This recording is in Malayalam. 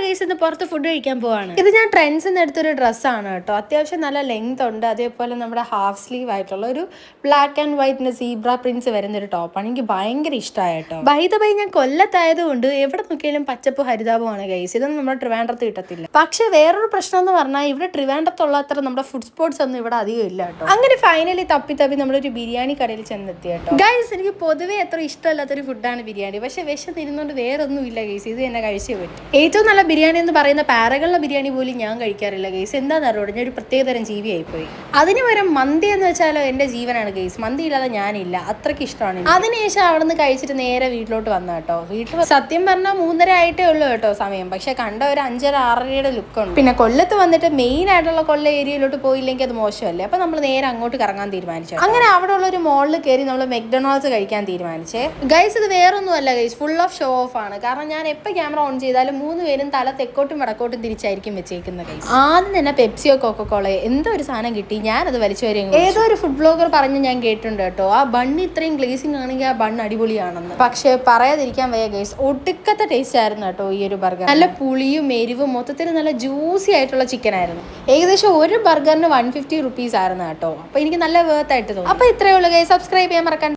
ഗൈസ് ഇന്ന് പുറത്ത് ഫുഡ് കഴിക്കാൻ പോവാണ്. ഇത് ഞാൻ ട്രെൻഡ്സിന്ന് എടുത്തൊരു ഡ്രസ്സാണ് കേട്ടോ. അത്യാവശ്യം നല്ല ലെങ്ത് ഉണ്ട്. അതേപോലെ നമ്മുടെ ഹാഫ് സ്ലീവ് ആയിട്ടുള്ള ഒരു ബ്ലാക്ക് ആൻഡ് വൈറ്റിന്റെ സീബ്ര പ്രിന്റ്സ് വരുന്ന ഒരു ടോപ്പാണ്. എനിക്ക് ഭയങ്കര ഇഷ്ടമായ കേട്ടോ. ബൈ ഞാൻ കൊല്ലത്തായതുകൊണ്ട് എവിടെ നോക്കിയാലും പച്ചപ്പ് ഹരിതാപമാണ് ഗൈസ്. ഇതൊന്നും നമ്മുടെ ട്രിവാൻഡ്രത്ത് കിട്ടത്തില്ല. പക്ഷെ വേറൊരു പ്രശ്നം എന്ന് പറഞ്ഞാൽ ഇവിടെ ട്രിവാൻഡ്രത്തുള്ള അത്ര നമ്മുടെ ഫുഡ് സ്പോട്ട്സ് ഒന്നും ഇവിടെ അധികം ഇല്ല കേട്ടോ. അങ്ങനെ ഫൈനലി തപ്പി നമ്മളൊരു ബിരിയാണി കടയിൽ ചെന്നെത്തി കേട്ടോ. ഗൈസ് എനിക്ക് പൊതുവേ അത്ര ഇഷ്ടമല്ലാത്തൊരു ഫുഡാണ് ബിരിയാണി. പക്ഷെ വിശന്നിരുന്നോണ്ട് വേറൊന്നും ഇല്ല ഗൈസ്. ഇത് തന്നെ കഴിച്ചേ പറ്റും. ഏറ്റവും നല്ല ബിരിയാണി എന്ന് പറയുന്ന പാരകളുടെ ബിരിയാണി പോലും ഞാൻ കഴിക്കാറില്ല ഗൈസ്. എന്താണെന്ന് അറിയോ, ഞാൻ ഒരു പ്രത്യേകതരം ജീവിയായിപ്പോയി. അതിന് പകരം മന്തി എന്ന് വെച്ചാലോ എൻ്റെ ജീവനാണ് ഗൈസ്. മന്തി ഇല്ലാതെ ഞാനില്ല, അത്രയ്ക്ക് ഇഷ്ടമാണ്. അതിനുശേഷം അവിടെ നിന്ന് കഴിച്ചിട്ട് നേരെ വീട്ടിലോട്ട് വന്ന കേട്ടോ. വീട്ടിൽ സത്യം പറഞ്ഞാൽ 3:30 ആയിട്ടേ ഉള്ളൂ കേട്ടോ സമയം. പക്ഷെ കണ്ട ഒരു 5:30, 6:30 ലുക്കുണ്ട്. പിന്നെ കൊല്ലത്ത് വന്നിട്ട് മെയിൻ ആയിട്ടുള്ള കൊല്ല ഏരിയയിലോട്ട് പോയില്ലെങ്കിൽ അത് മോശമല്ലേ. അപ്പൊ നമ്മൾ നേരെ അങ്ങോട്ട് കറങ്ങാൻ തീരുമാനിച്ചു. അങ്ങനെ അവിടെ ഉള്ള ഒരു മോളിൽ കയറി നമ്മൾ മെക്ഡൊണാൾഡ്സ് കഴിക്കാൻ തീരുമാനിച്ചേ ഗൈസ്. ഇത് വേറൊന്നും അല്ല guys, full of show of ആണ്. കാരണം ഞാൻ എപ്പോൾ ക്യാമറ ഓൺ ചെയ്താലും 3 പേരും തല തെക്കോട്ടും വടക്കോട്ടും തിരിച്ചായിരിക്കും വെച്ചേക്കുന്നത് ഗൈസ്. ആദ്യം തന്നെ പെപ്സിയോ കോക്കോളയോ എന്തോ ഒരു സാധനം കിട്ടി, ഞാനത് വലിച്ചു വരെയും. ഏതോ ഒരു ഫുഡ് ബ്ലോഗർ പറഞ്ഞ് ഞാൻ കേട്ടിട്ടുണ്ട് കേട്ടോ, ആ ബണ്ണ് ഇത്രയും ഗ്ലേസിംഗ് ആണെങ്കിൽ ആ ബണ്ണ് അടിപൊളിയാണെന്ന്. പക്ഷെ പറയാതിരിക്കാൻ വയ്യ ഗൈസ്, ഒടുക്കത്തെ ടേസ്റ്റ് ആയിരുന്നു കേട്ടോ ഈ ഒരു ബർഗർ. നല്ല പുളിയും എരിവും മൊത്തത്തിൽ നല്ല ജ്യൂസി ആയിട്ടുള്ള ചിക്കൻ ആയിരുന്നു. ഏകദേശം ഒരു ബർഗറിന് 150 റുപ്പീസ് ആയിരുന്നു കേട്ടോ. അപ്പൊ എനിക്ക് നല്ല വേർത്ത് ആയിട്ട് തോന്നി. അപ്പൊ ഇത്രയേ ഉള്ളൂ ഗൈസ്. സബ്സ്ക്രൈബ് ചെയ്യാൻ മറക്കാൻ